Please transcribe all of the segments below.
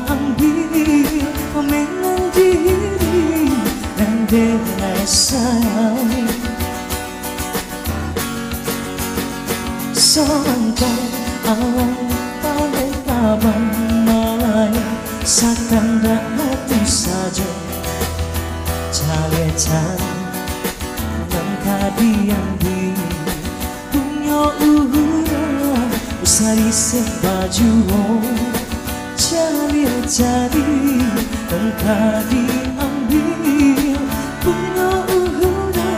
ambil pemilihan diri dan denai sayang sampai alam paling kaban malai sakanda hati saja calecan dan kadian di punya uhura usari sebaju cari dan kadiambil punya uhura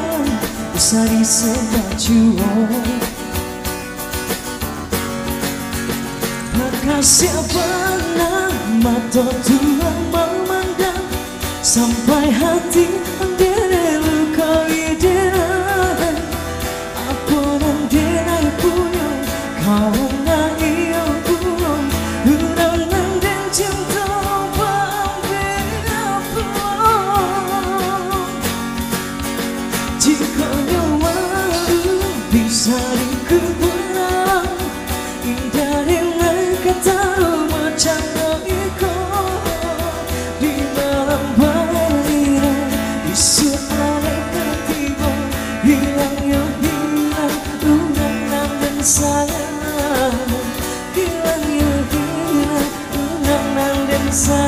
usari sebaju maka siapa nama Tuhan memandang sampai hati andere luka ideran apa nan denai punya kawan na iyo punya urang nan den cinta bambina punya jika nyawa bisa dikuburang indah dengan kata macam iko di malam bariran isu malaikat tiba hilang ya hilang unang dan sayang hilang ya hilang unang dan sayang